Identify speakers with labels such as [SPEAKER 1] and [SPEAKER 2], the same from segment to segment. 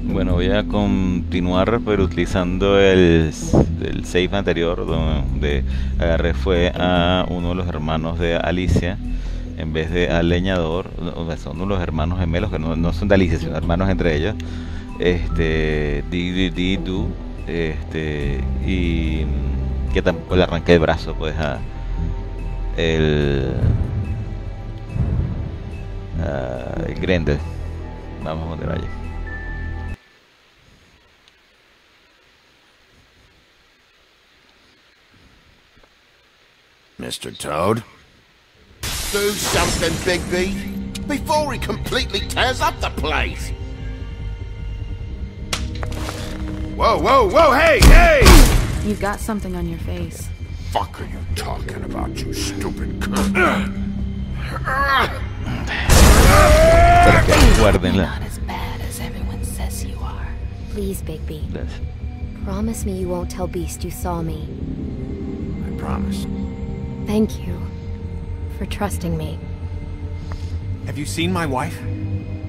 [SPEAKER 1] Bueno, voy a continuar, pero utilizando el save anterior, donde agarré fue a uno de los hermanos de Alicia, en vez de al leñador. Son unos hermanos gemelos que no son de Alicia, sino hermanos entre ellos. Du, y que tampoco le arranqué el brazo, pues, el Grendel. Vamos a donde vaya.
[SPEAKER 2] Mr. Toad?
[SPEAKER 3] Do something, Bigby, before he completely tears up the place!
[SPEAKER 2] Whoa, whoa, whoa, hey, hey!
[SPEAKER 4] You've got something on your face.
[SPEAKER 3] Fuck are you talking about, you stupid cunt?
[SPEAKER 1] Guárdenla.
[SPEAKER 5] Not as bad as everyone says you are.
[SPEAKER 6] Please, Bigby.
[SPEAKER 1] Yes.
[SPEAKER 6] Promise me you won't tell Beast you saw me.
[SPEAKER 2] I promise.
[SPEAKER 6] Thank you for trusting me.
[SPEAKER 7] Have you seen my wife?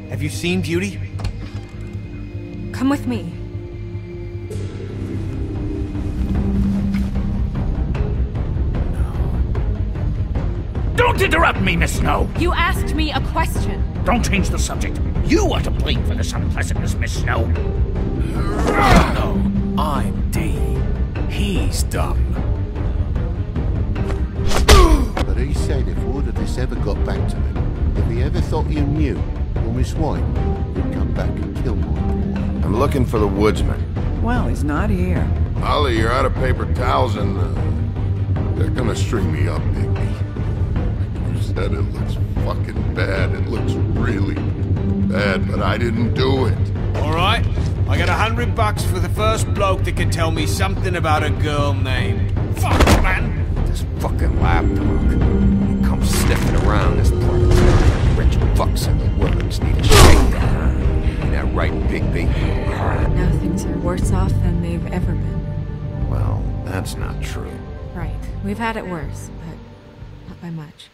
[SPEAKER 7] Have you seen Beauty?
[SPEAKER 4] Come with me.
[SPEAKER 8] Don't interrupt me, Miss Snow!
[SPEAKER 4] You asked me a question.
[SPEAKER 8] Don't change the subject. You are to blame for this unpleasantness, Miss Snow.
[SPEAKER 7] No, I'm D. He's dumb.
[SPEAKER 3] But he said if all of this ever got back to him, if he ever thought you knew, or Miss White, he'd come back and kill my boy.
[SPEAKER 2] I'm looking for the woodsman.
[SPEAKER 9] Well, he's not here.
[SPEAKER 10] Ollie, you're out of paper towels and they're gonna string me up, Bigby. You said it looks fucking bad. It looks really bad, but I didn't do it.
[SPEAKER 7] Alright, I got $100 for the first bloke that can tell me something about a girl named...
[SPEAKER 8] Fuck, man!
[SPEAKER 2] This fucking lapdog. He comes sniffing around this part of town. Rich fucks in the woods need a shakedown. Ain't that right, Bigby?
[SPEAKER 4] Now things are worse off than they've ever been.
[SPEAKER 2] Well, that's not true.
[SPEAKER 4] Right. We've had it worse, but not by much.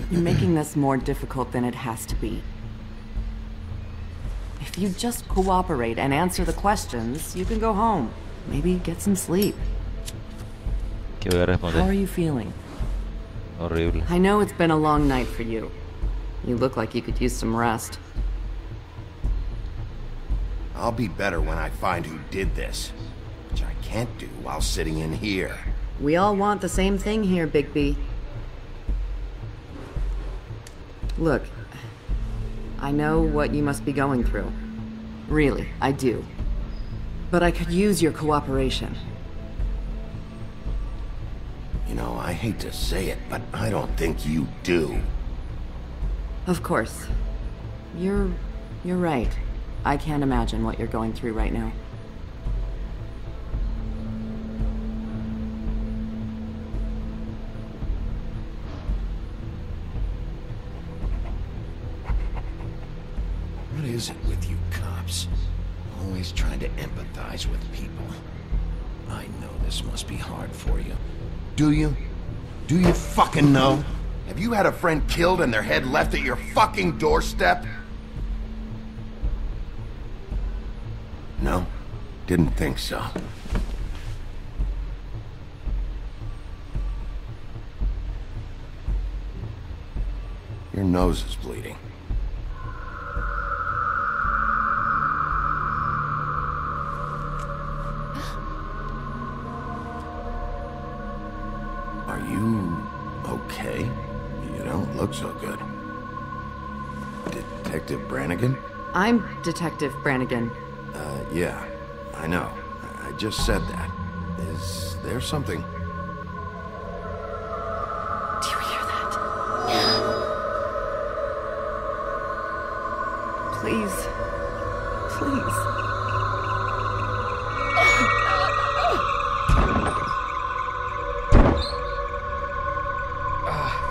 [SPEAKER 9] You're making this more difficult than it has to be. If you just cooperate and answer the questions, you can go home. Maybe get some sleep.
[SPEAKER 1] ¿Qué voy a responder?
[SPEAKER 9] How are you feeling?
[SPEAKER 1] Horrible.
[SPEAKER 9] I know it's been a long night for you. You look like you could use some rest.
[SPEAKER 2] I'll be better when I find who did this, which I can't do while sitting in here.
[SPEAKER 9] We all want the same thing here, Bigby. Look, I know what you must be going through. Really, I do. But I could use your cooperation.
[SPEAKER 2] You know, I hate to say it, but I don't think you do.
[SPEAKER 9] Of course. You're right. I can't imagine what you're going through right now.
[SPEAKER 2] What is it with you cops? Always trying to empathize with people. I know this must be hard for you. Do you? Do you fucking know? Have you had a friend killed and their head left at your fucking doorstep? No? Didn't think so. Your nose is bleeding. Are you okay? You don't look so good. Detective Brannigan?
[SPEAKER 9] I'm Detective Brannigan.
[SPEAKER 2] Yeah, I know. I just said that. Is there something?
[SPEAKER 9] Do you hear that? Please. Please.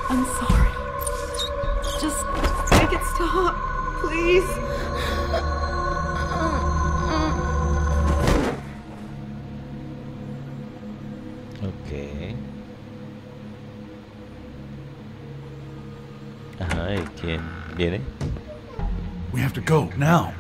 [SPEAKER 9] I'm sorry. Just make it stop, please.
[SPEAKER 1] Ok. Ajá, ¿y quién viene?
[SPEAKER 8] We have to go now.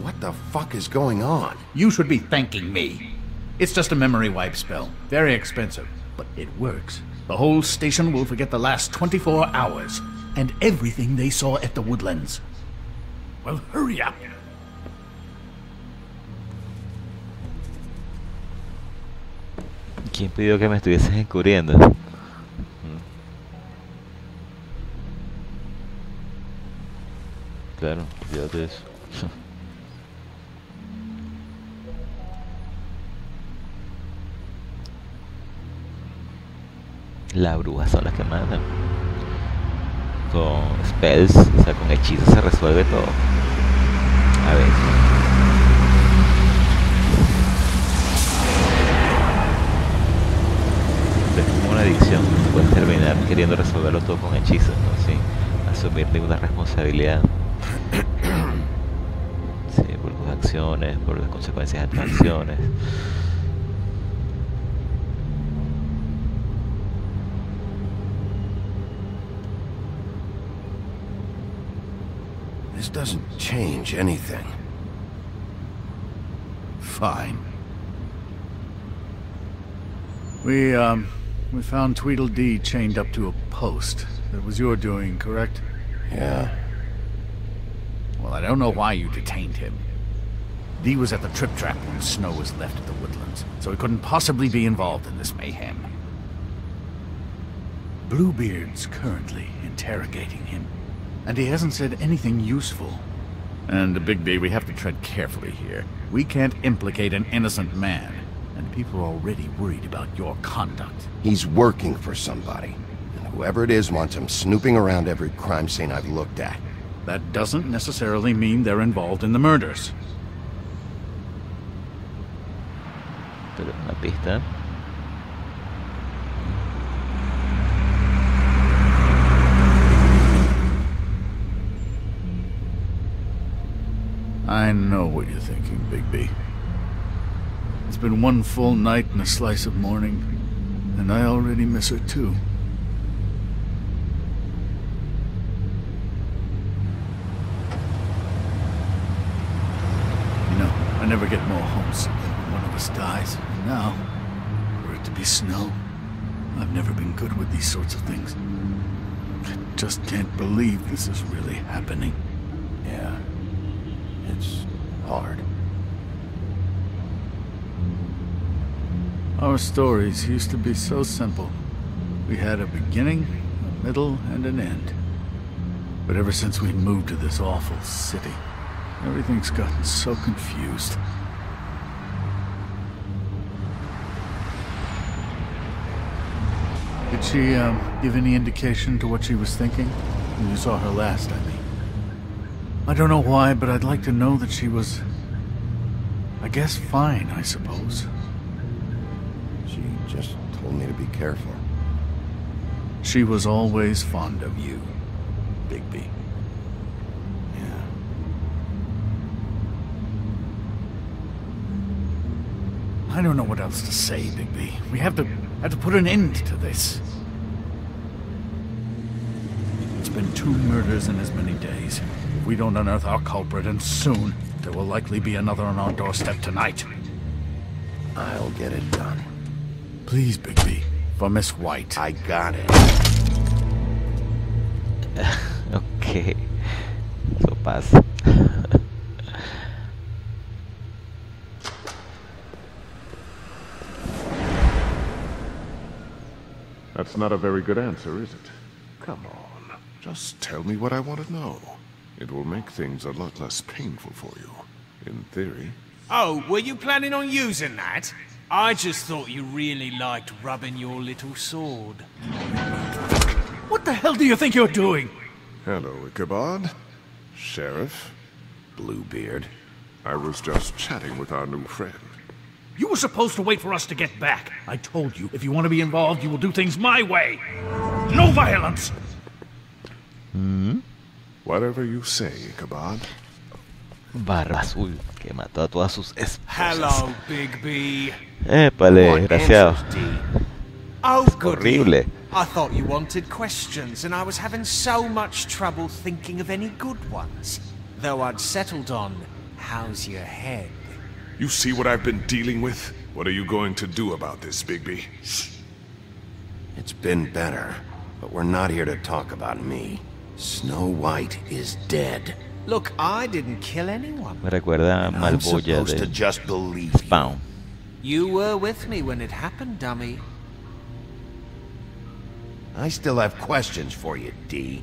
[SPEAKER 2] What the fuck is going on?
[SPEAKER 8] You should be thanking me. It's just a memory wipe spell. Very expensive, but it works. The whole station will forget the last 24 hours and everything they saw at the Woodlands. Well, hurry up.
[SPEAKER 1] ¿Quién pidió que me estuvieses encubriendo? Claro, olvídate de eso. Las brujas son las que matan. Con spells, o sea, con hechizos se resuelve todo. A ver. Es como una adicción. Puedes terminar queriendo resolverlo todo con hechizos, ¿no? Sin asumir ninguna responsabilidad. Sí, por tus acciones, por las consecuencias de tus acciones.
[SPEAKER 2] This doesn't change anything.
[SPEAKER 8] Fine. We found Tweedledee chained up to a post. That was your doing, correct?
[SPEAKER 2] Yeah.
[SPEAKER 8] Well, I don't know why you detained him. Dee was at the Trip Trap when Snow was left at the Woodlands, so he couldn't possibly be involved in this mayhem. Bluebeard's currently interrogating him, and he hasn't said anything useful. And Bigby, we have to tread carefully here. We can't implicate an innocent man, and people are already worried about your conduct.
[SPEAKER 2] He's working for somebody, and whoever it is wants him snooping around every crime scene I've looked at.
[SPEAKER 8] That doesn't necessarily mean they're involved in the murders.
[SPEAKER 1] Pero una pista.
[SPEAKER 8] I know what you're thinking, Bigby. It's been one full night and a slice of morning, and I already miss her too. You know, I never get more homesick than when one of us dies. And now, for it to be Snow, I've never been good with these sorts of things. I just can't believe this is really happening.
[SPEAKER 2] Yeah. It's hard.
[SPEAKER 8] Our stories used to be so simple. We had a beginning, a middle, and an end. But ever since we moved to this awful city, everything's gotten so confused. Did she, give any indication to what she was thinking? When you saw her last, I mean. I don't know why, but I'd like to know that she was... I guess fine, I suppose.
[SPEAKER 2] She just told me to be careful.
[SPEAKER 8] She was always fond of you, Bigby.
[SPEAKER 2] Yeah.
[SPEAKER 8] I don't know what else to say, Bigby. We have to put an end to this. It's been 2 murders in as many days. If we don't unearth our culprit, and soon, there will likely be another on our doorstep tonight.
[SPEAKER 2] I'll get it done.
[SPEAKER 8] Please, Bigby. For Miss White.
[SPEAKER 2] I got it.
[SPEAKER 1] Ok. Eso pasa.
[SPEAKER 10] That's not a very good answer, is it? Come on. Just tell me what I want to know. It will make things a lot less painful for you. In theory.
[SPEAKER 7] Oh, were you planning on using that? I just thought you really liked rubbing your little sword.
[SPEAKER 8] What the hell do you think you're doing?
[SPEAKER 10] Hello, Ichabod. Sheriff.
[SPEAKER 2] Bluebeard.
[SPEAKER 10] I was just chatting with our new friend.
[SPEAKER 8] You were supposed to wait for us to get back. I told you, if you want to be involved, you will do things my way. No violence!
[SPEAKER 10] Whatever you say, Ichabod.
[SPEAKER 1] Barba azul, que mató a todas sus esposas.
[SPEAKER 7] Hello, Big B.
[SPEAKER 1] Épale, desgraciado.
[SPEAKER 7] Oh, goody.
[SPEAKER 1] Horrible.
[SPEAKER 7] I thought you wanted questions, and I was having so much trouble thinking of any good ones. Though I'd settled on, how's your head?
[SPEAKER 10] You see what I've been dealing with? What are you going to do about this, Bigby?
[SPEAKER 2] It's been better, but we're not here to talk about me. Snow White is dead.
[SPEAKER 7] Look, I didn't kill anyone.
[SPEAKER 1] Me recuerda a
[SPEAKER 2] I'm
[SPEAKER 1] Malboya
[SPEAKER 2] supposed to
[SPEAKER 1] de
[SPEAKER 2] just believe
[SPEAKER 1] Spawn.
[SPEAKER 7] You were with me when it happened, dummy.
[SPEAKER 2] I still have questions for you, D.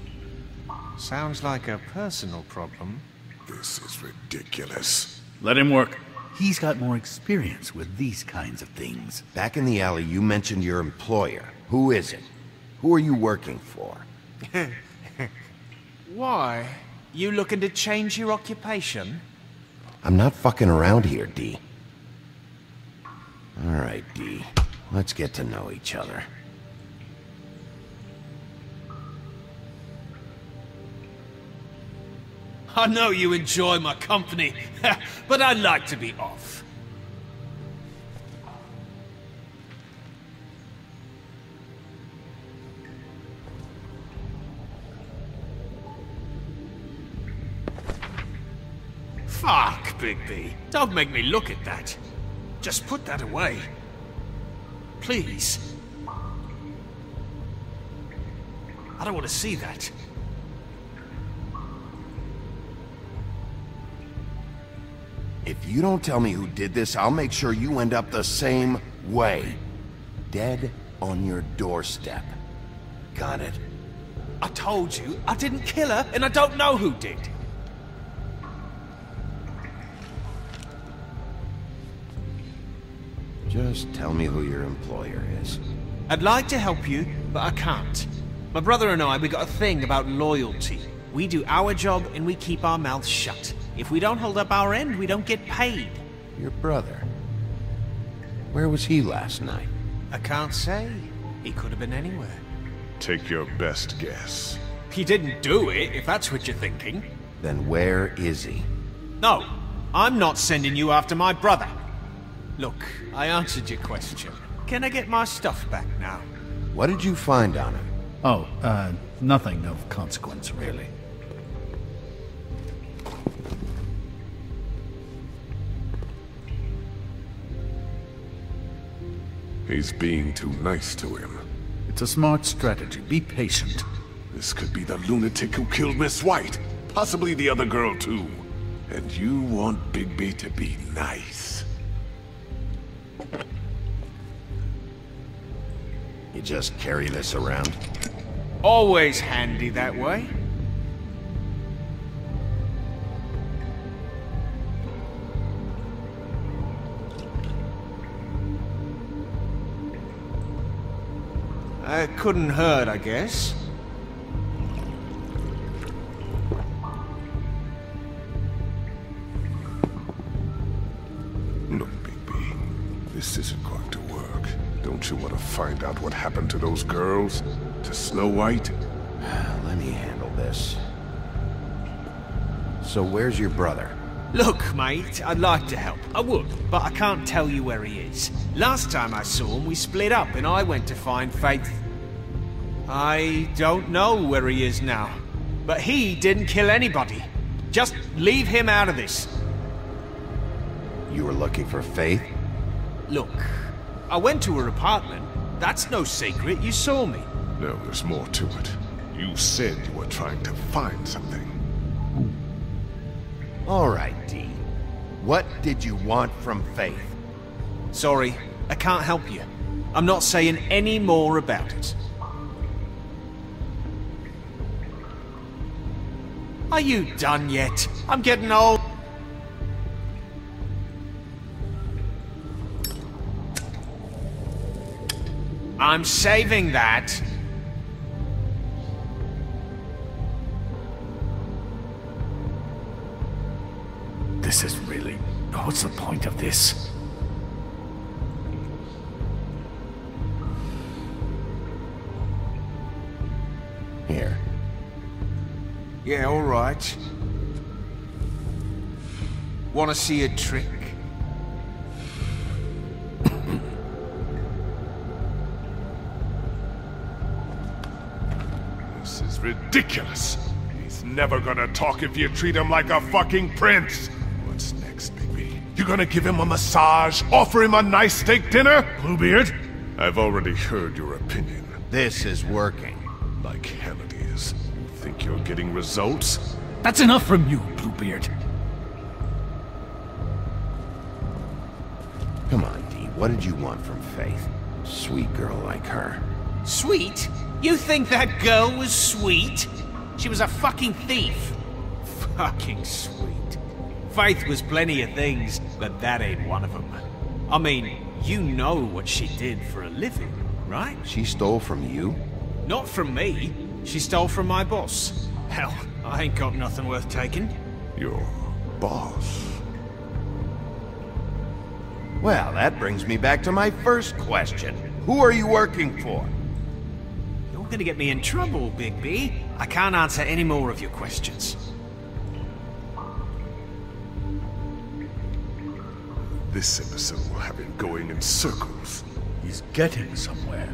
[SPEAKER 7] Sounds like a personal problem.
[SPEAKER 10] This is ridiculous.
[SPEAKER 8] Let him work. He's got more experience with these kinds of things.
[SPEAKER 2] Back in the alley, you mentioned your employer. Who is it? Who are you working for?
[SPEAKER 7] Why? You looking to change your occupation?
[SPEAKER 2] I'm not fucking around here, D. All right, D. Let's get to know each other.
[SPEAKER 7] I know you enjoy my company, but I'd like to be off. Fuck, Bigby. Don't make me look at that. Just put that away. Please. I don't want to see that.
[SPEAKER 2] If you don't tell me who did this, I'll make sure you end up the same way. Dead on your doorstep. Got it?
[SPEAKER 7] I told you, I didn't kill her, and I don't know who did.
[SPEAKER 2] Just tell me who your employer is.
[SPEAKER 7] I'd like to help you, but I can't. My brother and I, we got a thing about loyalty. We do our job and we keep our mouths shut. If we don't hold up our end, we don't get paid.
[SPEAKER 2] Your brother? Where was he last night?
[SPEAKER 7] I can't say. He could have been anywhere.
[SPEAKER 10] Take your best guess.
[SPEAKER 7] He didn't do it, if that's what you're thinking.
[SPEAKER 2] Then where is he?
[SPEAKER 7] No, I'm not sending you after my brother. Look, I answered your question. Can I get my stuff back now?
[SPEAKER 2] What did you find on him?
[SPEAKER 8] Oh, nothing of consequence, really.
[SPEAKER 10] He's being too nice to him.
[SPEAKER 8] It's a smart strategy. Be patient.
[SPEAKER 10] This could be the lunatic who killed Miss White. Possibly the other girl, too. And you want Bigby to be nice.
[SPEAKER 2] You just carry this around?
[SPEAKER 7] Always handy that way. It couldn't hurt, I guess.
[SPEAKER 10] Look, Bigby, this isn't going to work. Don't you want to find out what happened to those girls? To Snow White?
[SPEAKER 2] Let me handle this. So where's your brother?
[SPEAKER 7] Look, mate, I'd like to help. I would, but I can't tell you where he is. Last time I saw him, we split up and I went to find Faith. I don't know where he is now. But he didn't kill anybody. Just leave him out of this.
[SPEAKER 2] You were looking for Faith?
[SPEAKER 7] Look, I went to her apartment. That's no secret, you saw me.
[SPEAKER 10] No, there's more to it. You said you were trying to find something.
[SPEAKER 2] All right, D. What did you want from Faith?
[SPEAKER 7] Sorry, I can't help you. I'm not saying any more about it. Are you done yet? I'm getting old. I'm saving that.
[SPEAKER 8] This is really... What's the point of this?
[SPEAKER 2] Here.
[SPEAKER 7] Yeah, all right. Want to see a trick?
[SPEAKER 11] This is ridiculous. He's never gonna talk if you treat him like a fucking prince. What's next, baby? You gonna give him a massage? Offer him a nice steak dinner? Bluebeard? I've already heard your opinion.
[SPEAKER 2] This is working.
[SPEAKER 11] Like hell it is. You think you're getting results?
[SPEAKER 8] That's enough from you, Bluebeard.
[SPEAKER 2] Come on, Dee. What did you want from Faith? Sweet girl like her.
[SPEAKER 7] Sweet? You think that girl was sweet? She was a fucking thief. Fucking sweet. Faith was plenty of things, but that ain't one of them. I mean, you know what she did for a living, right?
[SPEAKER 2] She stole from you?
[SPEAKER 7] Not from me. She stole from my boss. Hell, I ain't got nothing worth taking.
[SPEAKER 11] Your boss?
[SPEAKER 2] Well, that brings me back to my first question. Who are you working for?
[SPEAKER 7] You're gonna get me in trouble, Big B. I can't answer any more of your questions.
[SPEAKER 11] This episode will have him going in circles.
[SPEAKER 8] He's getting somewhere.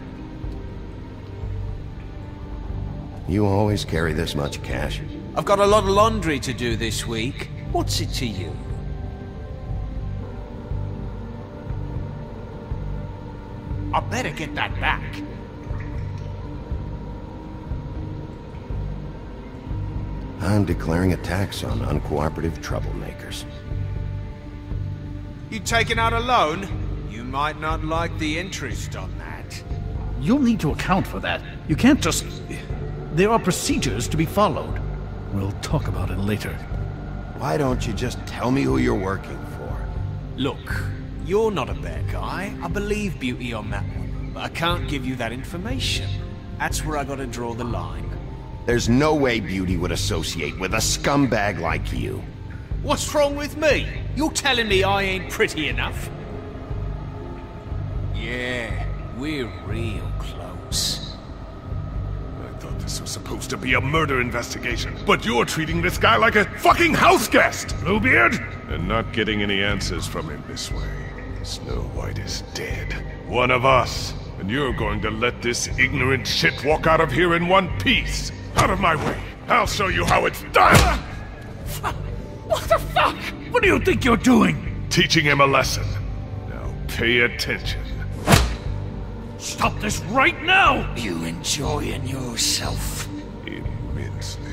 [SPEAKER 2] You always carry this much cash?
[SPEAKER 7] I've got a lot of laundry to do this week. What's it to you? I better get that back.
[SPEAKER 2] I'm declaring a tax on uncooperative troublemakers.
[SPEAKER 7] You taking out a loan? You might not like the interest on that.
[SPEAKER 8] You'll need to account for that. You can't just... There are procedures to be followed. We'll talk about it later.
[SPEAKER 2] Why don't you just tell me who you're working for?
[SPEAKER 7] Look, you're not a bad guy. I believe Beauty on that one. But I can't give you that information. That's where I gotta draw the line.
[SPEAKER 2] There's no way Beauty would associate with a scumbag like you.
[SPEAKER 7] What's wrong with me? You're telling me I ain't pretty enough? Yeah, we're real close.
[SPEAKER 11] I thought this was supposed to be a murder investigation, but you're treating this guy like a fucking house guest, Bluebeard! And not getting any answers from him this way. Snow White is dead. One of us. And you're going to let this ignorant shit walk out of here in one piece. Out of my way. I'll show you how it's done!
[SPEAKER 8] What the fuck? What do you think you're doing?
[SPEAKER 11] Teaching him a lesson. Now pay attention.
[SPEAKER 8] Stop this right now!
[SPEAKER 7] You enjoying yourself?
[SPEAKER 11] Immensely.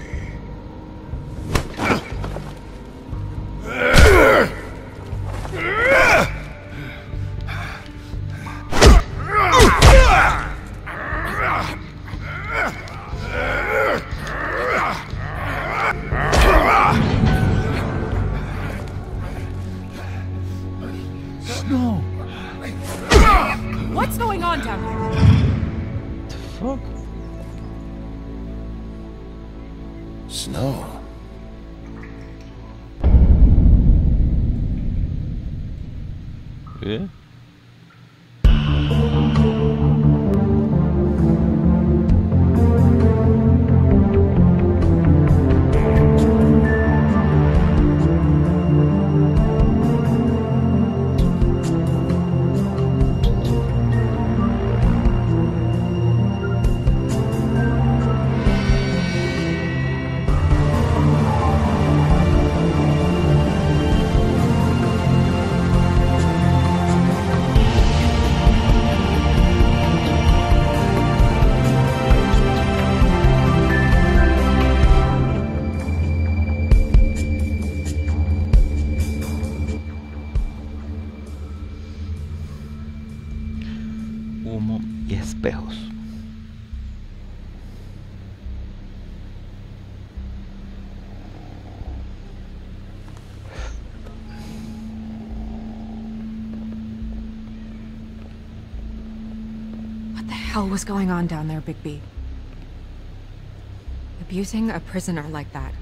[SPEAKER 8] Snow!
[SPEAKER 4] What's going on down here?
[SPEAKER 1] The fuck?
[SPEAKER 2] Snow.
[SPEAKER 1] Yeah?
[SPEAKER 4] hell was going on down there, Bigby? Abusing a prisoner like that.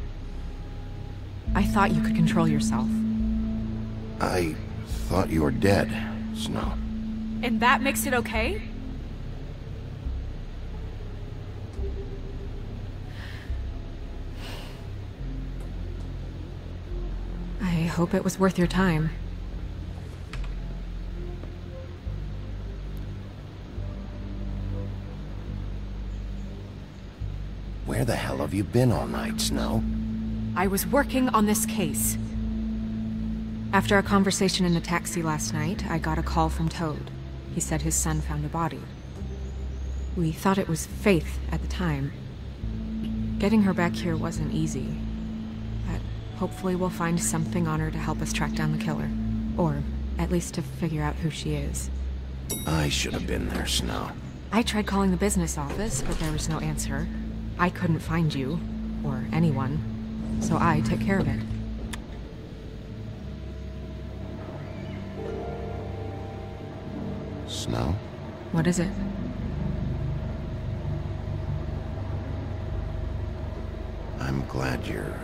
[SPEAKER 4] I thought you could control yourself.
[SPEAKER 2] I thought you were dead, Snow.
[SPEAKER 4] And that makes it okay? I hope it was worth your time.
[SPEAKER 2] Where the hell have you been all night, Snow?
[SPEAKER 4] I was working on this case. After a conversation in the taxi last night, I got a call from Toad. He said his son found a body. We thought it was Faith at the time. Getting her back here wasn't easy. But hopefully we'll find something on her to help us track down the killer. Or at least to figure out who she is.
[SPEAKER 2] I should have been there, Snow.
[SPEAKER 4] I tried calling the business office, but there was no answer. I couldn't find you, or anyone, so I took care of it.
[SPEAKER 2] Snow?
[SPEAKER 4] What is it?
[SPEAKER 2] I'm glad you're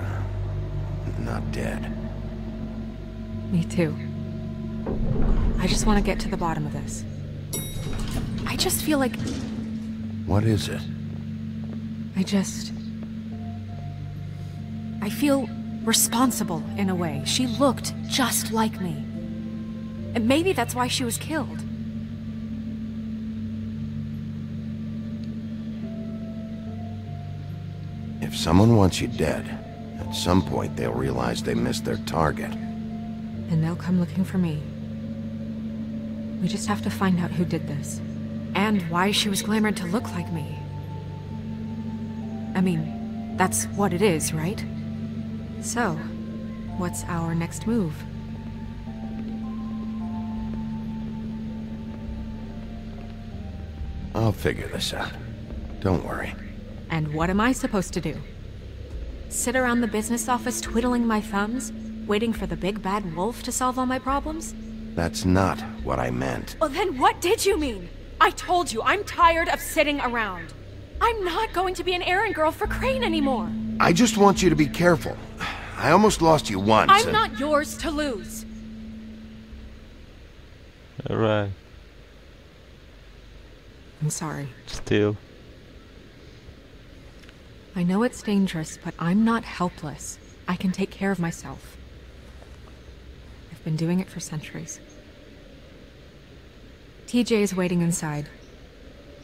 [SPEAKER 2] not dead.
[SPEAKER 4] Me too. I just want to get to the bottom of this. I just feel like...
[SPEAKER 2] What is it?
[SPEAKER 4] I feel responsible in a way. She looked just like me. And maybe that's why she was killed.
[SPEAKER 2] If someone wants you dead, at some point they'll realize they missed their target.
[SPEAKER 4] And they'll come looking for me. We just have to find out who did this. And why she was glamored to look like me. I mean, that's what it is, right? So, what's our next move?
[SPEAKER 2] I'll figure this out. Don't worry.
[SPEAKER 4] And what am I supposed to do? Sit around the business office twiddling my thumbs, waiting for the big bad wolf to solve all my problems?
[SPEAKER 2] That's not what I meant.
[SPEAKER 4] Well, then what did you mean? I told you, I'm tired of sitting around. I'm not going to be an errand girl for Crane anymore.
[SPEAKER 2] I just want you to be careful. I almost lost you once.
[SPEAKER 4] I'm not yours to lose.
[SPEAKER 1] Alright.
[SPEAKER 4] I'm sorry.
[SPEAKER 1] Still.
[SPEAKER 4] I know it's dangerous, but I'm not helpless. I can take care of myself. I've been doing it for centuries. TJ is waiting inside.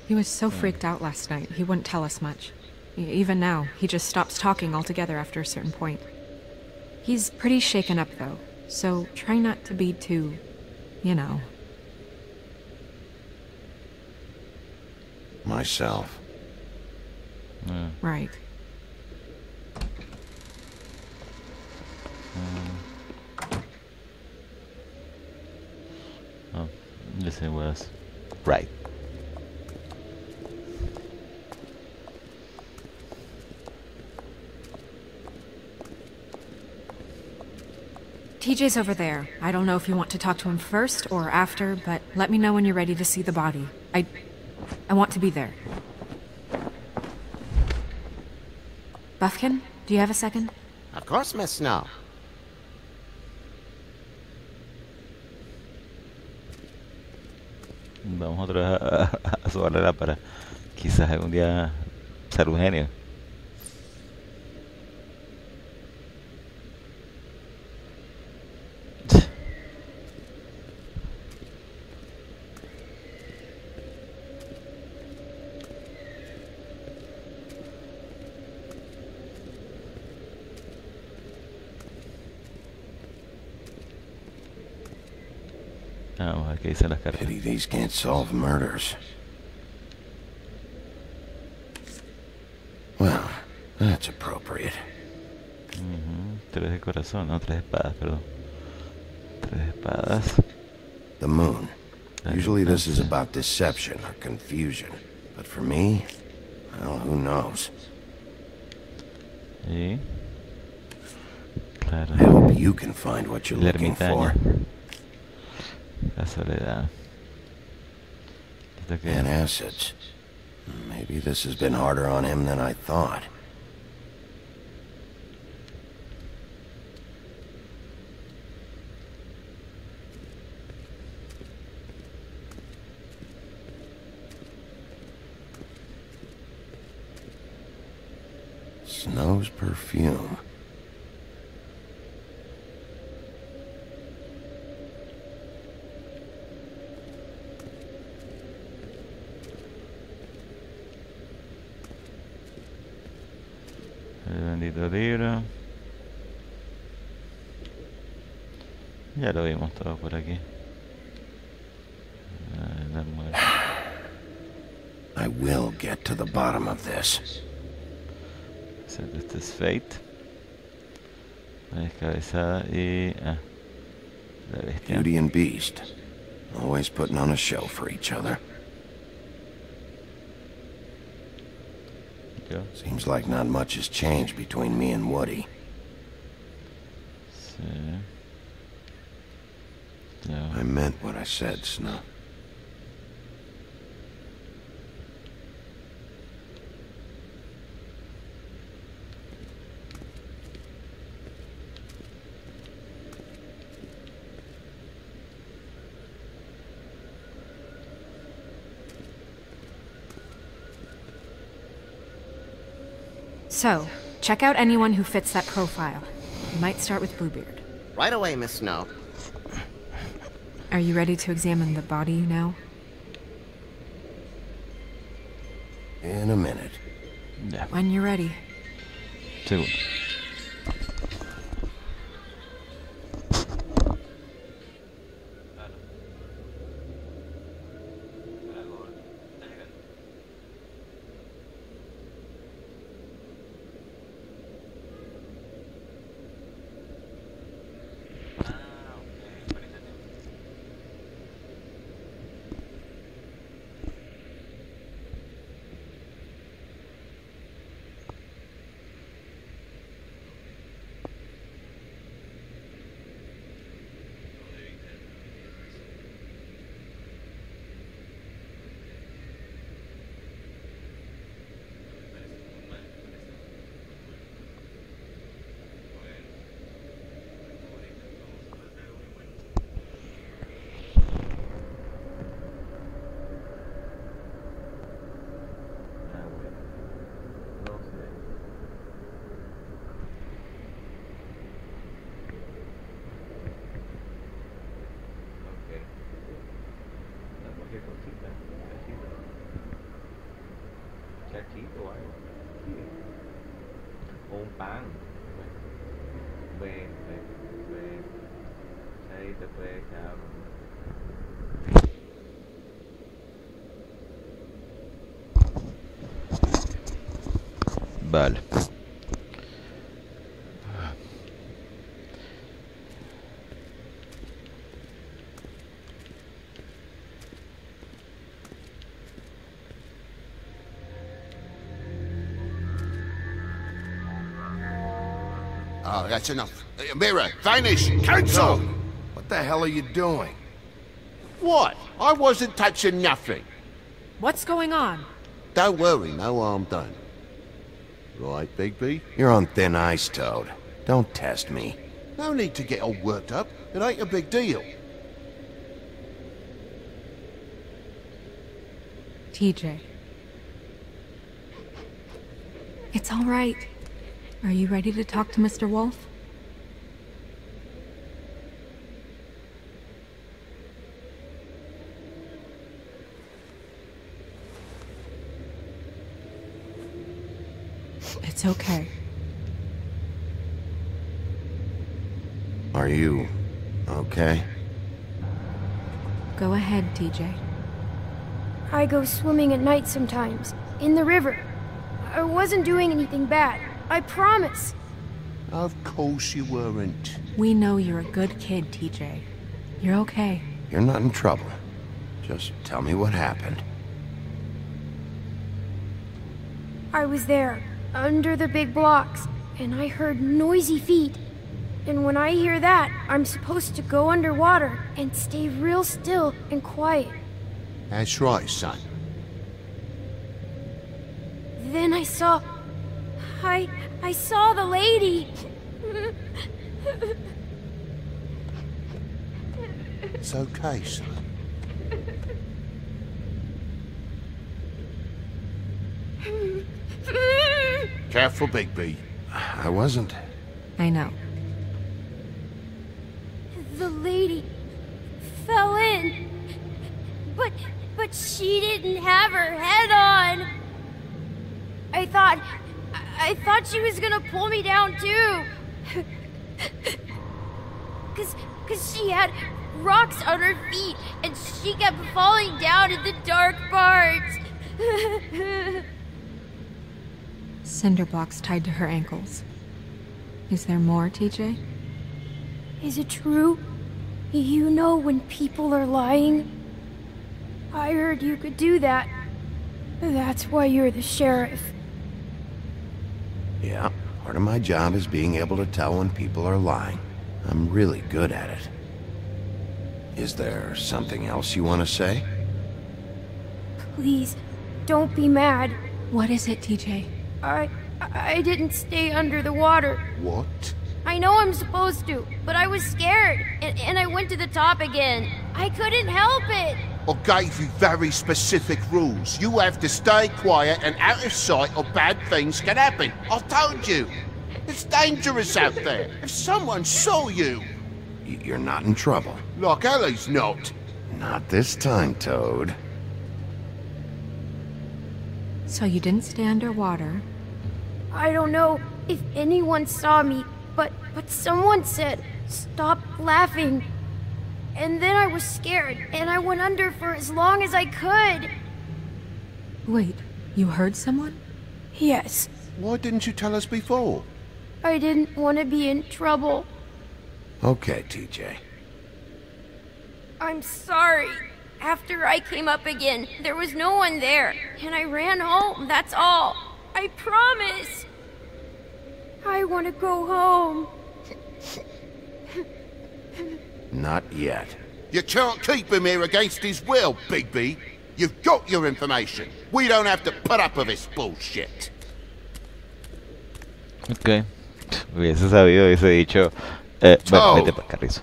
[SPEAKER 4] He was so freaked out last night, he wouldn't tell us much. Even now, he just stops talking altogether after a certain point. He's pretty shaken up, though, so try not to be too, you know.
[SPEAKER 2] Myself.
[SPEAKER 1] Yeah.
[SPEAKER 4] Right.
[SPEAKER 1] Oh, listen was right.
[SPEAKER 4] TJ's over there. I don't know if you want to talk to him first or after, but let me know when you're ready to see the body. I want to be there. Buffkin, do you have a second?
[SPEAKER 12] Of course, Miss Snow.
[SPEAKER 1] Vamos otra vez a su barrera para quizás algún día ser un genio. Vamos a ver qué dicen las cartas.
[SPEAKER 2] Pity these can't solve murders. Well, that's appropriate.
[SPEAKER 1] Tres de corazón, no, tres espadas, perdón. Tres espadas.
[SPEAKER 2] The moon. Usually this is about deception or confusion. But for me, well, who knows?
[SPEAKER 1] Y... claro.
[SPEAKER 2] I hope you can find what you're
[SPEAKER 1] El
[SPEAKER 2] looking for.
[SPEAKER 1] La soledad.
[SPEAKER 2] And assets. Maybe this has been harder on him than I thought. Snow's perfume.
[SPEAKER 1] El bendito libro. Ya lo vimos todo por aquí.
[SPEAKER 2] I will get to the bottom of this.
[SPEAKER 1] Este es Fate. La descabezada y... la bestia.
[SPEAKER 2] Beauty and Beast. Always putting on a show for each other.
[SPEAKER 1] Yo.
[SPEAKER 2] Seems like not much has changed between me and Woody.
[SPEAKER 1] Sí. No.
[SPEAKER 2] I meant what I said, Snow.
[SPEAKER 4] So, check out anyone who fits that profile. You might start with Bluebeard.
[SPEAKER 12] Right away, Miss Snow.
[SPEAKER 4] Are you ready to examine the body now?
[SPEAKER 2] In a minute.
[SPEAKER 1] Ya.
[SPEAKER 4] When you're ready.
[SPEAKER 1] Segundo. Chachito o algo. O un pan. Ven. Ahí te puede echar. Vale.
[SPEAKER 10] Oh, that's enough. Mira, vanish! Cancel! What the hell are you doing? What? I wasn't touching nothing.
[SPEAKER 4] What's going on?
[SPEAKER 3] Don't worry, no harm done. Right, Bigby?
[SPEAKER 2] You're on thin ice, Toad. Don't test me.
[SPEAKER 3] No need to get all worked up. It ain't a big deal.
[SPEAKER 4] TJ. It's all right. Are you ready to talk to Mr. Wolf? It's okay.
[SPEAKER 2] Are you okay?
[SPEAKER 4] Go ahead, TJ.
[SPEAKER 13] I go swimming at night sometimes, in the river. I wasn't doing anything bad, I promise.
[SPEAKER 3] Of course you weren't.
[SPEAKER 4] We know you're a good kid, TJ. You're okay.
[SPEAKER 2] You're not in trouble. Just tell me what happened.
[SPEAKER 13] I was there, under the big blocks, and I heard noisy feet. And when I hear that, I'm supposed to go underwater and stay real still and quiet.
[SPEAKER 3] That's right, son.
[SPEAKER 13] then I saw... I saw the lady.
[SPEAKER 3] It's okay, son. Careful, Bigby.
[SPEAKER 2] I wasn't.
[SPEAKER 4] I know.
[SPEAKER 13] The lady fell in. But she didn't have her head on. I thought she was gonna pull me down too. Cause she had rocks on her feet and she kept falling down in the dark parts.
[SPEAKER 4] Cinder blocks tied to her ankles. Is there more, TJ?
[SPEAKER 13] Is it true? You know when people are lying? I heard you could do that. That's why you're the sheriff.
[SPEAKER 2] Yeah, part of my job is being able to tell when people are lying. I'm really good at it. Is there something else you want to say?
[SPEAKER 13] Please, don't be mad.
[SPEAKER 4] What is it, TJ?
[SPEAKER 13] I didn't stay under the water.
[SPEAKER 3] What?
[SPEAKER 13] I know I'm supposed to, but I was scared, and I went to the top again. I couldn't help it.
[SPEAKER 3] I gave you very specific rules. You have to stay quiet and out of sight or bad things can happen. I told you. It's dangerous out there. If someone saw you...
[SPEAKER 2] You're not in trouble.
[SPEAKER 3] Like Ellie's not.
[SPEAKER 2] Not this time, Toad.
[SPEAKER 4] So you didn't stay underwater?
[SPEAKER 13] I don't know if anyone saw me, but someone said, "Stop laughing." And then I was scared, and I went under for as long as I could.
[SPEAKER 4] Wait, you heard someone?
[SPEAKER 13] Yes.
[SPEAKER 3] Why didn't you tell us before?
[SPEAKER 13] I didn't want to be in trouble.
[SPEAKER 2] Okay, TJ.
[SPEAKER 13] I'm sorry. After I came up again, there was no one there, and I ran home, that's all. I promise. I want to go home.
[SPEAKER 2] Not yet.
[SPEAKER 3] You can't keep him here against his will, Bigby. You've got your information. We don't have to put up with this bullshit.
[SPEAKER 1] Ok. Hubiese sabido, hubiese dicho... bueno, vete pa' carrizo.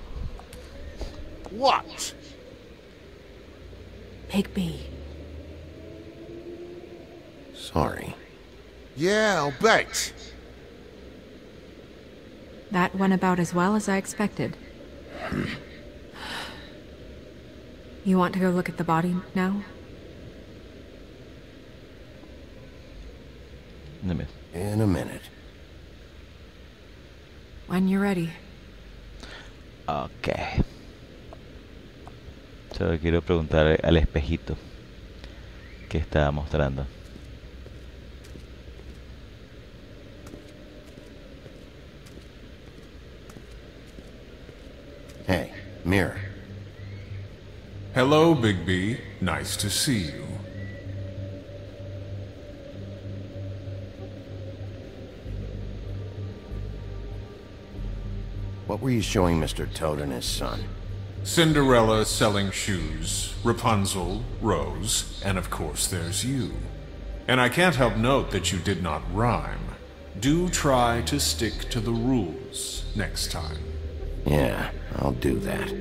[SPEAKER 3] What?
[SPEAKER 4] Bigby.
[SPEAKER 2] Sorry.
[SPEAKER 3] Yeah, I'll bet.
[SPEAKER 4] That went about as well as I expected. You want to go look at the body now?
[SPEAKER 2] In a minute.
[SPEAKER 4] When you're ready.
[SPEAKER 1] Ok. Solo quiero preguntar al espejito que estaba mostrando.
[SPEAKER 2] Hey, mirror.
[SPEAKER 11] Hello, Bigby. Nice to see you.
[SPEAKER 2] What were you showing Mr. Toad and his son?
[SPEAKER 11] Cinderella selling shoes, Rapunzel, Rose, and of course there's you. And I can't help note that you did not rhyme. Do try to stick to the rules next time.
[SPEAKER 2] Yeah, I'll do that.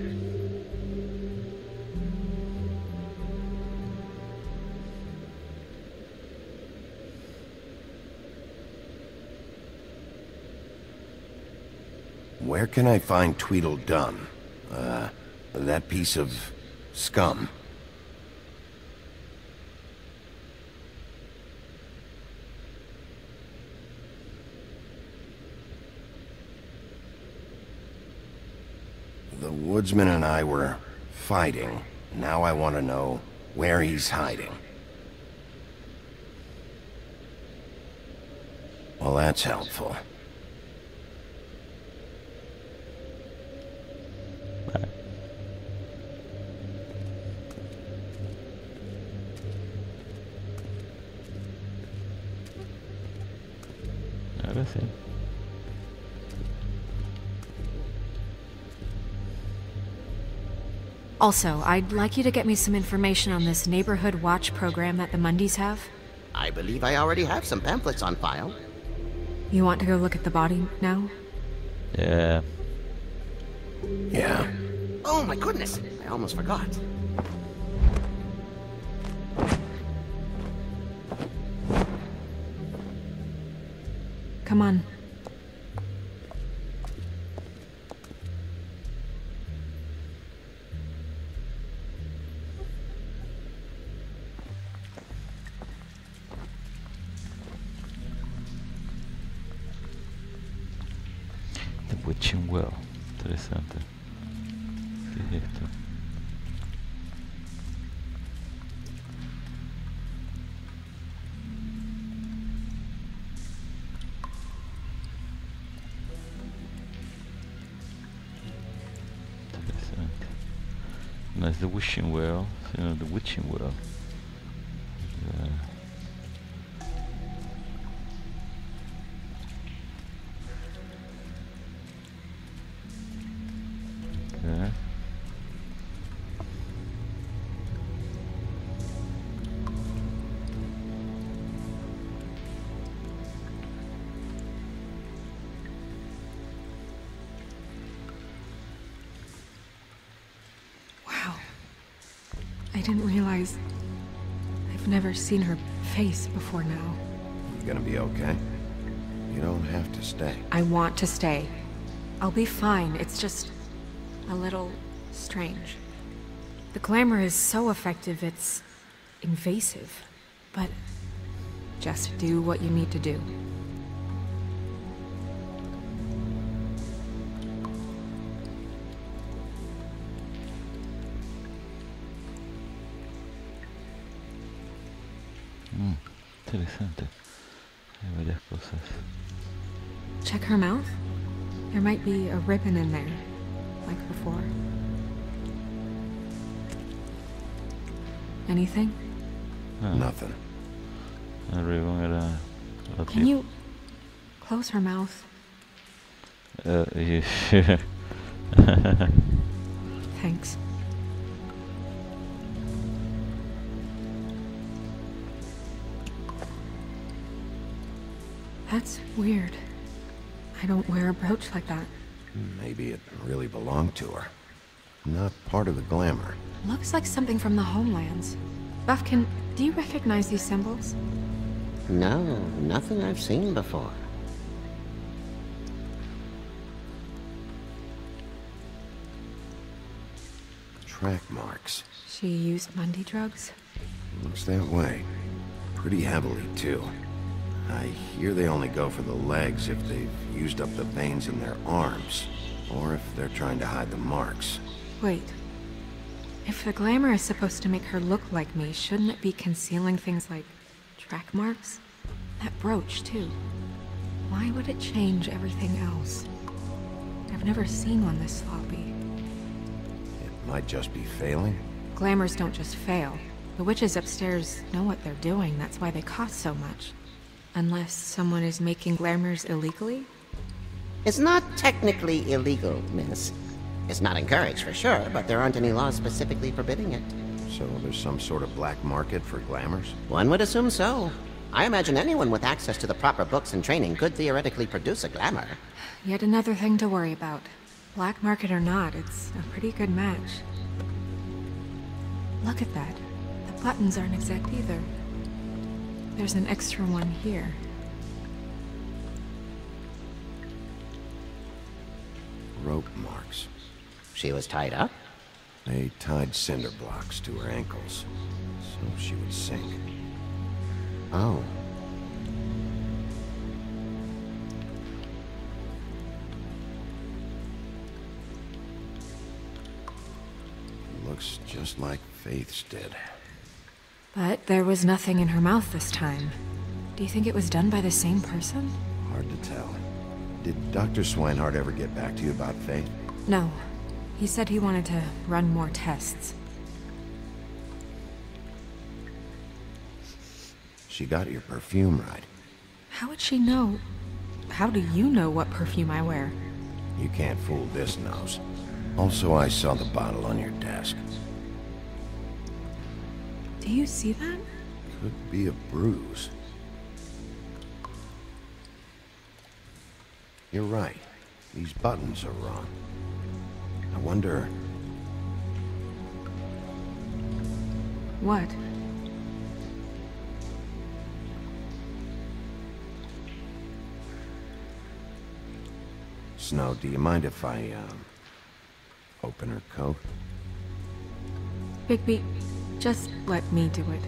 [SPEAKER 2] Where can I find Tweedledum? That piece of scum. The woodsman and I were fighting. Now I want to know where he's hiding. Well, that's helpful.
[SPEAKER 1] Ahora sí.
[SPEAKER 4] Also, I'd like you to get me some information on this neighborhood watch program that the Mundys have.
[SPEAKER 12] I believe I already have some pamphlets on file.
[SPEAKER 4] You want to go look at the body now?
[SPEAKER 1] Yeah.
[SPEAKER 12] Yeah. Oh my goodness, I almost forgot.
[SPEAKER 4] Come on.
[SPEAKER 1] The Witching Well. Interesante. ¿Qué es esto? Interesante. No es The Wishing Well, sino The Witching Well. Okay.
[SPEAKER 4] Wow. I didn't realize... I've never seen her face before now.
[SPEAKER 2] You gonna be okay? You don't have to stay.
[SPEAKER 4] I want to stay. I'll be fine. It's just... a little strange. The glamour is so effective, it's invasive. But just do what you need to do.
[SPEAKER 1] Interesante. Hay varias cosas.
[SPEAKER 4] Check her mouth. There might be a ribbon in there, like before. Anything?
[SPEAKER 2] Nothing.
[SPEAKER 1] El ribbon era...
[SPEAKER 4] Can you close her mouth? Thanks. That's weird. I don't wear a brooch like that.
[SPEAKER 2] Maybe it really belonged to her. Not part of the glamour.
[SPEAKER 4] Looks like something from the homelands. Buffkin, do you recognize these symbols?
[SPEAKER 12] No, nothing I've seen before.
[SPEAKER 2] Track marks.
[SPEAKER 4] She used Mundy drugs?
[SPEAKER 2] Looks that way. Pretty heavily, too. I hear they only go for the legs if they've used up the veins in their arms, or if they're trying to hide the marks.
[SPEAKER 4] Wait. If the glamour is supposed to make her look like me, shouldn't it be concealing things like track marks? That brooch, too. Why would it change everything else? I've never seen one this sloppy.
[SPEAKER 2] It might just be failing.
[SPEAKER 4] Glamours don't just fail. The witches upstairs know what they're doing, that's why they cost so much. Unless someone is making glamours illegally?
[SPEAKER 12] It's not technically illegal, miss. It's not encouraged for sure, but there aren't any laws specifically forbidding it.
[SPEAKER 2] So there's some sort of black market for glamours?
[SPEAKER 12] One would assume so. I imagine anyone with access to the proper books and training could theoretically produce a glamour.
[SPEAKER 4] Yet another thing to worry about. Black market or not, it's a pretty good match. Look at that. The buttons aren't exact either. There's an extra one here.
[SPEAKER 2] Rope marks.
[SPEAKER 12] She was tied up?
[SPEAKER 2] They tied cinder blocks to her ankles, so she would sink.
[SPEAKER 12] Oh.
[SPEAKER 2] Looks just like Faith's did.
[SPEAKER 4] But there was nothing in her mouth this time. Do you think it was done by the same person?
[SPEAKER 2] Hard to tell. Did Dr. Swinehart ever get back to you about Faith?
[SPEAKER 4] No. He said he wanted to run more tests.
[SPEAKER 2] She got your perfume right.
[SPEAKER 4] How would she know? How do you know what perfume I wear?
[SPEAKER 2] You can't fool this nose. Also, I saw the bottle on your desk.
[SPEAKER 4] Do you see that?
[SPEAKER 2] Could be a bruise. You're right. These buttons are wrong. I wonder...
[SPEAKER 4] What?
[SPEAKER 2] Snow, do you mind if I, open her coat?
[SPEAKER 4] Bigby, just let me do it.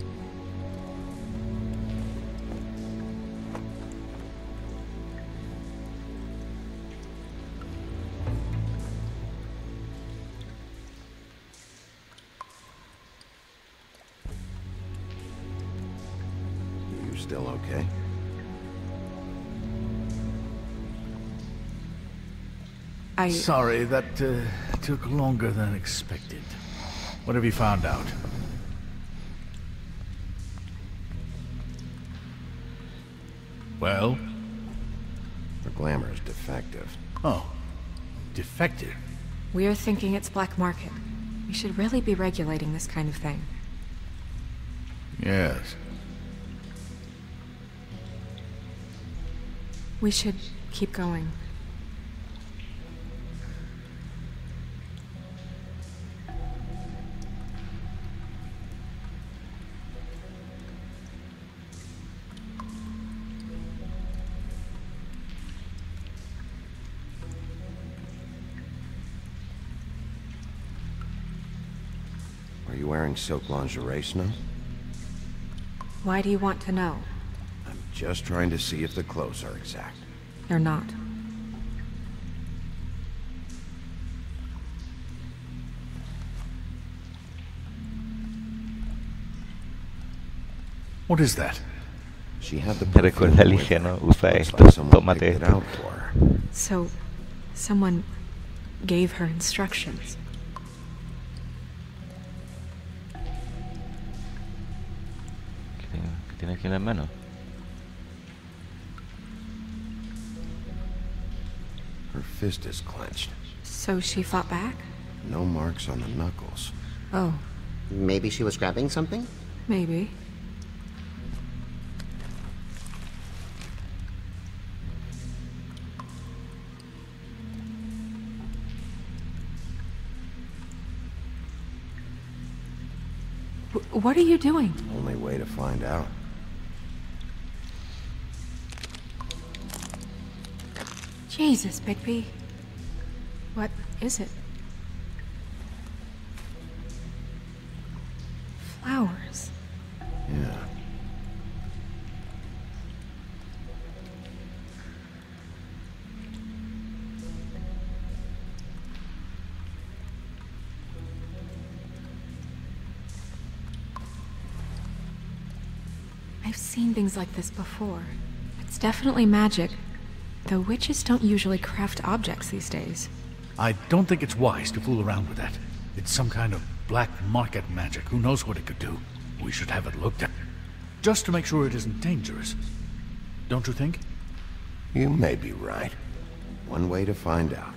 [SPEAKER 2] You still okay?
[SPEAKER 8] Sorry, that took longer than expected. What have you found out? Well?
[SPEAKER 2] Her glamour is defective.
[SPEAKER 8] Oh. Defective?
[SPEAKER 4] We're thinking it's black market. We should really be regulating this kind of thing.
[SPEAKER 8] Yes.
[SPEAKER 4] We should keep going.
[SPEAKER 2] Are you wearing silk lingerie, Snow?
[SPEAKER 4] Why do you want to know?
[SPEAKER 2] I'm just trying to see if the clothes are exact.
[SPEAKER 4] They're not.
[SPEAKER 8] What is that?
[SPEAKER 2] She had the
[SPEAKER 1] Me recuerda a Alicia, ¿no? Usa esto, tómate esto.
[SPEAKER 4] So, someone gave her instructions.
[SPEAKER 1] ¿Qué tiene aquí en la mano?
[SPEAKER 2] Her fist is clenched.
[SPEAKER 4] So she fought back?
[SPEAKER 2] No marks on the knuckles.
[SPEAKER 4] Oh.
[SPEAKER 12] Maybe she was grabbing something?
[SPEAKER 4] Maybe. What are you doing?
[SPEAKER 2] Only way to find out.
[SPEAKER 4] Jesus, Bigby. What is it? Flowers.
[SPEAKER 2] Yeah.
[SPEAKER 4] I've seen things like this before. It's definitely magic, though witches don't usually craft objects these days.
[SPEAKER 8] I don't think it's wise to fool around with that. It's some kind of black market magic. Who knows what it could do? We should have it looked at. Just to make sure it isn't dangerous. Don't you think?
[SPEAKER 2] You may be right. One way to find out.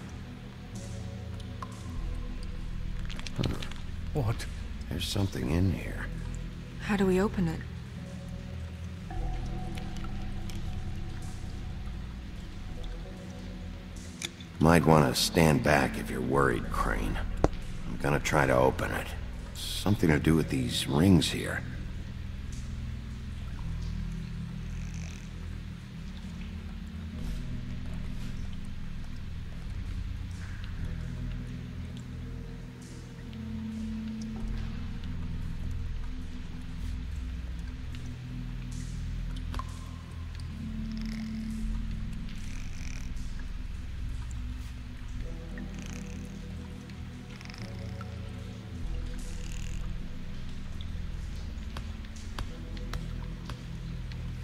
[SPEAKER 8] What?
[SPEAKER 2] There's something in here.
[SPEAKER 4] How do we open it?
[SPEAKER 2] Might want to stand back if you're worried, Crane. I'm gonna try to open it. Something to do with these rings here.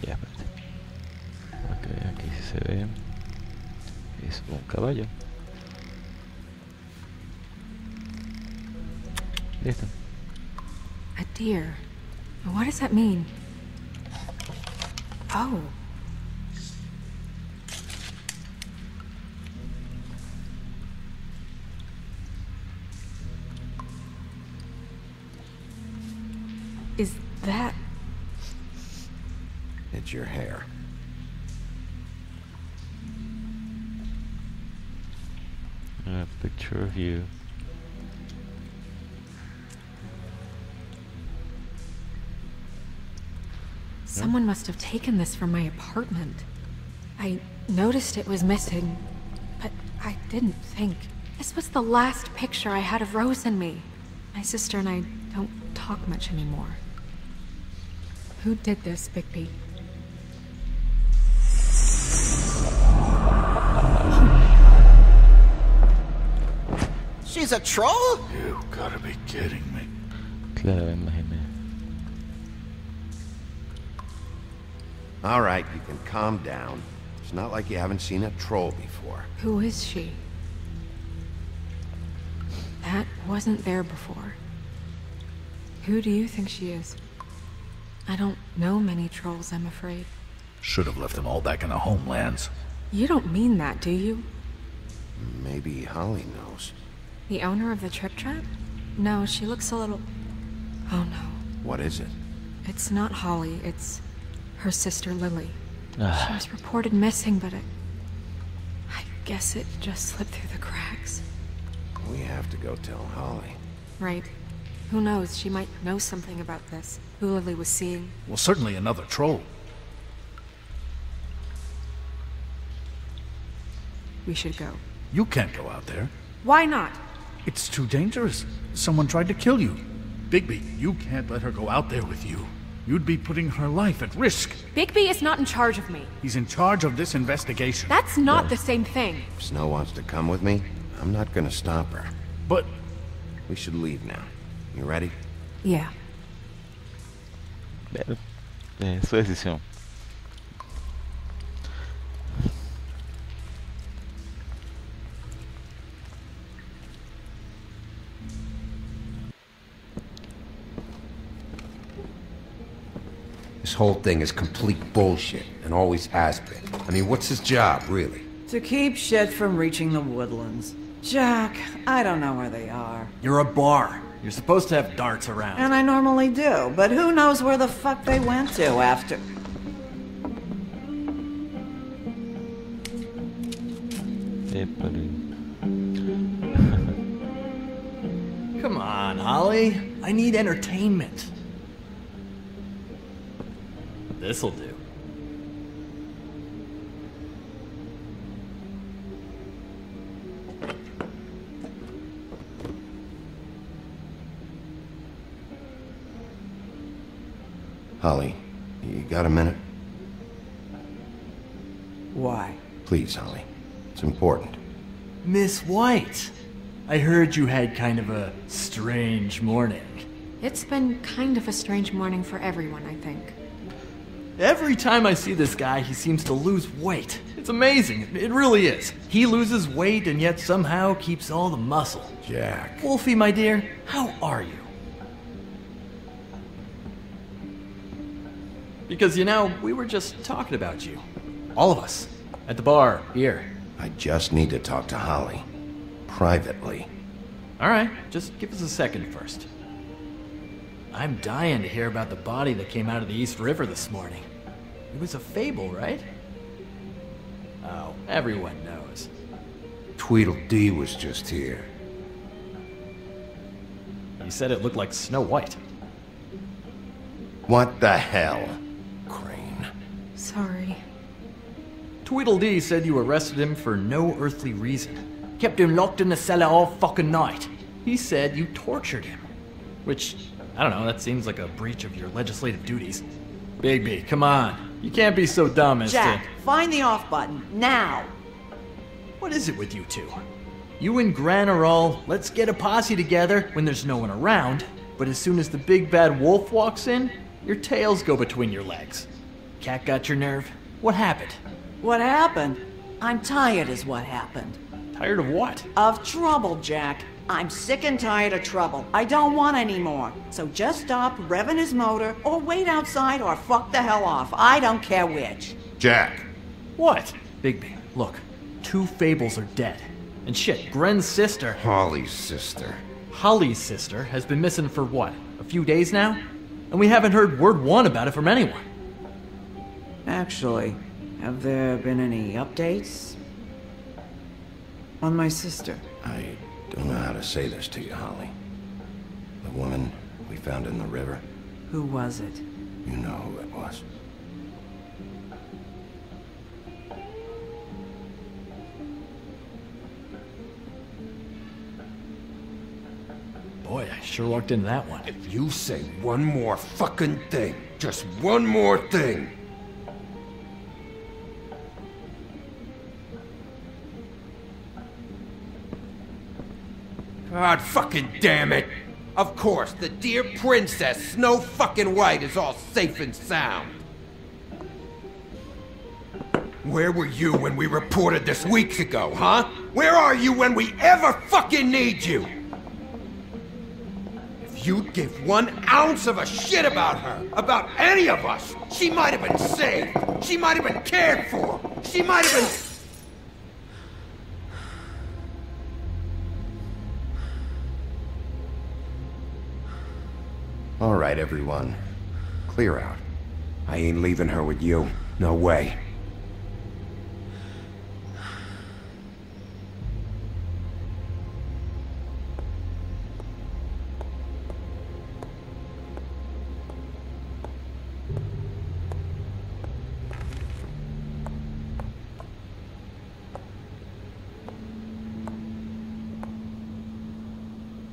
[SPEAKER 1] Ya, espérate. Ok, aquí sí se ve. Es un caballo. Listo.
[SPEAKER 4] A deer. What does that mean? Oh. Is that
[SPEAKER 2] It's your hair.
[SPEAKER 1] A picture of you.
[SPEAKER 4] Someone must have taken this from my apartment. I noticed it was missing, but I didn't think. This was the last picture I had of Rose and me. My sister and I don't talk much anymore. Who did this, Bigby?
[SPEAKER 12] She's a troll?
[SPEAKER 8] You gotta be kidding me.
[SPEAKER 1] Claro, imaginé.
[SPEAKER 3] All right, you can calm down. It's not like you haven't seen a troll before.
[SPEAKER 4] Who is she? That wasn't there before. Who do you think she is? I don't know many trolls, I'm afraid.
[SPEAKER 8] Should have left them all back in the homelands.
[SPEAKER 4] You don't mean that, do you?
[SPEAKER 3] Maybe Holly knows.
[SPEAKER 4] The owner of the Trip Trap? No, she looks a little... Oh no.
[SPEAKER 3] What is it?
[SPEAKER 4] It's not Holly, it's her sister Lily.
[SPEAKER 1] Ah.
[SPEAKER 4] She was reported missing, but I guess it just slipped through the cracks.
[SPEAKER 3] We have to go tell Holly.
[SPEAKER 4] Right. Who knows, she might know something about this. Who Lily was seeing.
[SPEAKER 8] Well, certainly another troll.
[SPEAKER 4] We should go.
[SPEAKER 8] You can't go out there.
[SPEAKER 4] Why not?
[SPEAKER 8] It's too dangerous. Someone tried to kill you. Bigby, you can't let her go out there with you. You'd be putting her life at risk.
[SPEAKER 4] Bigby is not in charge of me.
[SPEAKER 8] He's in charge of this investigation.
[SPEAKER 4] That's not the same thing.
[SPEAKER 3] If Snow wants to come with me, I'm not gonna stop her.
[SPEAKER 8] But...
[SPEAKER 3] We should leave now. You ready?
[SPEAKER 4] Yeah.
[SPEAKER 1] Bueno, es su decisión.
[SPEAKER 2] This whole thing is complete bullshit, and always has been. I mean, what's his job, really?
[SPEAKER 14] To keep shit from reaching the woodlands. Jack, I don't know where they are.
[SPEAKER 15] You're a bar. You're supposed to have darts around.
[SPEAKER 14] And I normally do, but who knows where the fuck they went to after...
[SPEAKER 15] Come on, Holly. I need entertainment. This'll do.
[SPEAKER 3] Holly, you got a minute?
[SPEAKER 14] Why?
[SPEAKER 3] Please, Holly. It's important.
[SPEAKER 15] Miss White, I heard you had kind of a strange morning.
[SPEAKER 4] It's been kind of a strange morning for everyone, I think.
[SPEAKER 15] Every time I see this guy, he seems to lose weight. It's amazing. It really is. He loses weight and yet somehow keeps all the muscle.
[SPEAKER 3] Jack.
[SPEAKER 15] Wolfie, my dear, how are you? Because, you know, we were just talking about you. All of us. At the bar, here.
[SPEAKER 3] I just need to talk to Holly. Privately.
[SPEAKER 15] Alright, just give us a second first. I'm dying to hear about the body that came out of the East River this morning. It was a fable, right? Oh, everyone knows.
[SPEAKER 2] Tweedledee was just here.
[SPEAKER 15] He said it looked like Snow White.
[SPEAKER 3] What the hell?
[SPEAKER 4] Sorry.
[SPEAKER 15] Tweedledee said you arrested him for no earthly reason. Kept him locked in the cellar all fucking night. He said you tortured him. Which, I don't know, that seems like a breach of your legislative duties. Bigby, come on. You can't be so dumb as
[SPEAKER 14] Jack, find the off button, now!
[SPEAKER 15] What is it with you two? You and Gran are all, let's get a posse together when there's no one around, but as soon as the big bad wolf walks in, your tails go between your legs. Cat got your nerve? What happened?
[SPEAKER 14] What happened? I'm tired is what happened.
[SPEAKER 15] Tired of what?
[SPEAKER 14] Of trouble, Jack. I'm sick and tired of trouble. I don't want any more. So just stop revving his motor, or wait outside, or fuck the hell off. I don't care which.
[SPEAKER 3] Jack.
[SPEAKER 15] What? Bigby, look. 2 fables are dead. And shit, Gren's sister...
[SPEAKER 3] Holly's sister.
[SPEAKER 15] Holly's sister has been missing for what? A few days now? And we haven't heard word one about it from anyone.
[SPEAKER 14] Actually, have there been any updates? On my sister?
[SPEAKER 2] I don't know how to say this to you, Holly. The woman we found in the river.
[SPEAKER 14] Who was it?
[SPEAKER 2] You know who it was.
[SPEAKER 15] Boy, I sure walked into that one.
[SPEAKER 16] If you say one more fucking thing, just one more thing. God fucking damn it! Of course, the dear Princess Snow fucking White is all safe and sound. Where were you when we reported this weeks ago, huh? Where are you when we ever fucking need you? If you'd give 1 ounce of a shit about her, about any of us, she might have been saved. She might have been cared for. She might have been...
[SPEAKER 2] All right, everyone. Clear out.
[SPEAKER 16] I ain't leaving her with you. No way.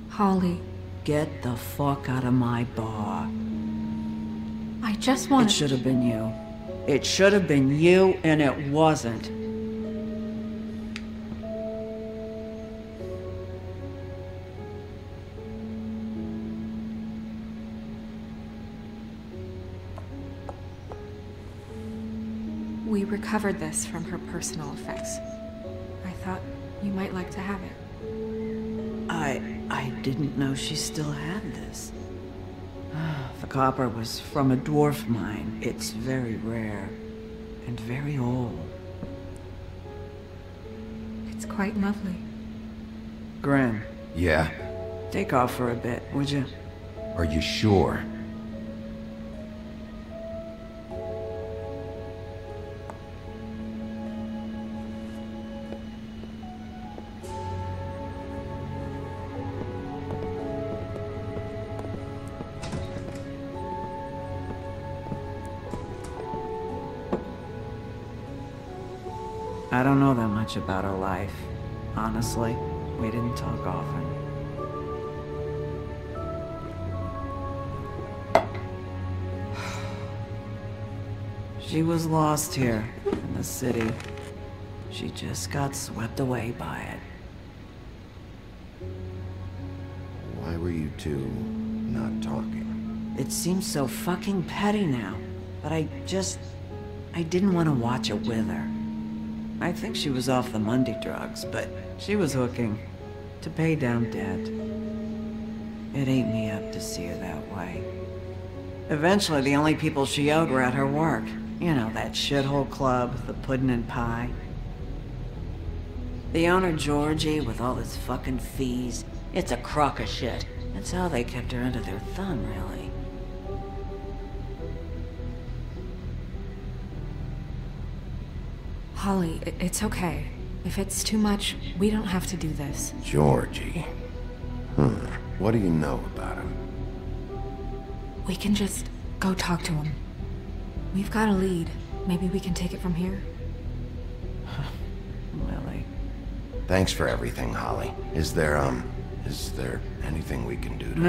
[SPEAKER 4] Holly.
[SPEAKER 14] Get the fuck out of my bar.
[SPEAKER 4] I just want...
[SPEAKER 14] It should have been you. It should have been you, and it wasn't.
[SPEAKER 4] We recovered this from her personal effects. I thought you might like to have it.
[SPEAKER 14] I didn't know she still had this. The copper was from a dwarf mine. It's very rare and very old.
[SPEAKER 4] It's quite lovely.
[SPEAKER 14] Gren.
[SPEAKER 2] Yeah?
[SPEAKER 14] Take off for a bit, would you?
[SPEAKER 2] Are you sure?
[SPEAKER 14] I don't know that much about her life. Honestly, we didn't talk often. She was lost here, in the city. She just got swept away by it.
[SPEAKER 2] Why were you two not talking?
[SPEAKER 14] It seems so fucking petty now, but I didn't want to watch it with her. I think she was off the Monday drugs, but she was hooking to pay down debt. It ate me up to see her that way. Eventually, the only people she owed were at her work. You know, that shithole club, the Puddin' and Pie. The owner, Georgie, with all his fucking fees, it's a crock of shit. That's how they kept her under their thumb, really.
[SPEAKER 4] Holly, it's okay. If it's too much, we don't have to do this.
[SPEAKER 2] Georgie. What do you know about him?
[SPEAKER 4] We can just go talk to him. We've got a lead. Maybe we can take it from here.
[SPEAKER 14] Lily.
[SPEAKER 2] Thanks for everything, Holly. Is there anything we can do to...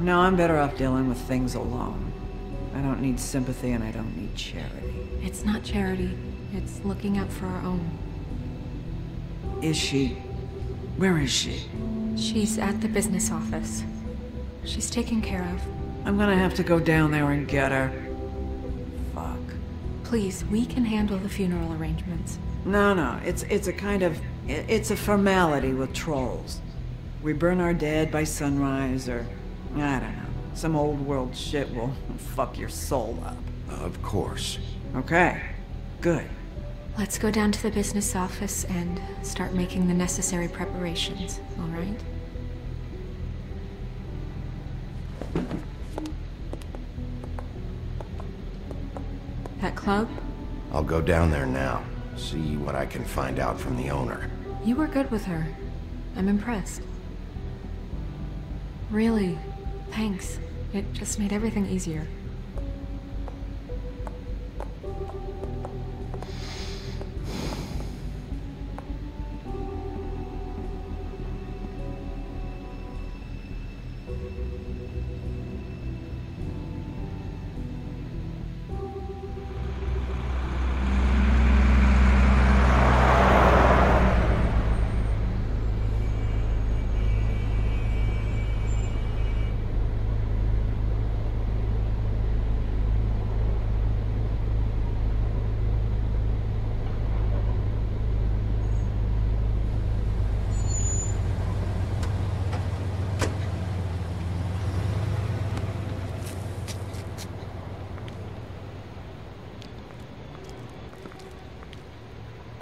[SPEAKER 14] No, I'm better off dealing with things alone. I don't need sympathy and I don't need charity.
[SPEAKER 4] It's not charity. It's looking out for our own.
[SPEAKER 14] Is she? Where is she?
[SPEAKER 4] She's at the business office. She's taken care of.
[SPEAKER 14] I'm gonna have to go down there and get her. Fuck.
[SPEAKER 4] Please, we can handle the funeral arrangements.
[SPEAKER 14] No, it's a kind of... It's a formality with trolls. We burn our dead by sunrise, or... I don't know. Some old world shit will fuck your soul up.
[SPEAKER 2] Of course.
[SPEAKER 14] Okay. Good.
[SPEAKER 4] Let's go down to the business office and start making the necessary preparations, all right? That club?
[SPEAKER 16] I'll go down there now. See what I can find out from the owner.
[SPEAKER 4] You were good with her. I'm impressed. Really, thanks. It just made everything easier.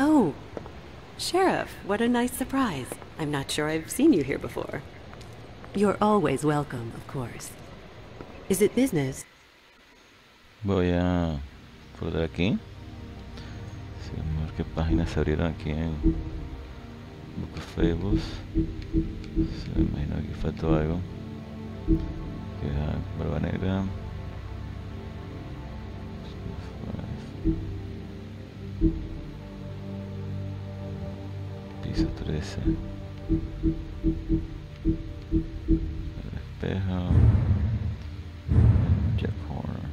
[SPEAKER 17] Oh, Sheriff, what a nice surprise. I'm not sure I've seen you here before. You're always welcome, of course. Is it business?
[SPEAKER 1] Voy a por aquí. Sí, vamos a ver qué páginas se abrieron aquí en Book of Fables. Sí, me imagino que faltó algo. Que es Barba Negra. Piso 13. El espejo. Jack Horner.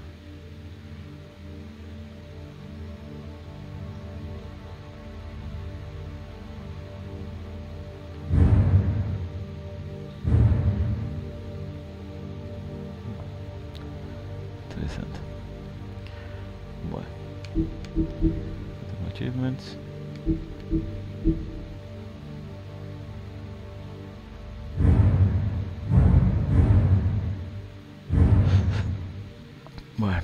[SPEAKER 1] Interesante. Bueno. Tengo achievements. Bueno.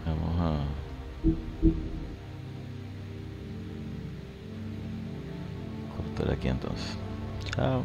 [SPEAKER 1] Vamos a cortar aquí entonces. Chao.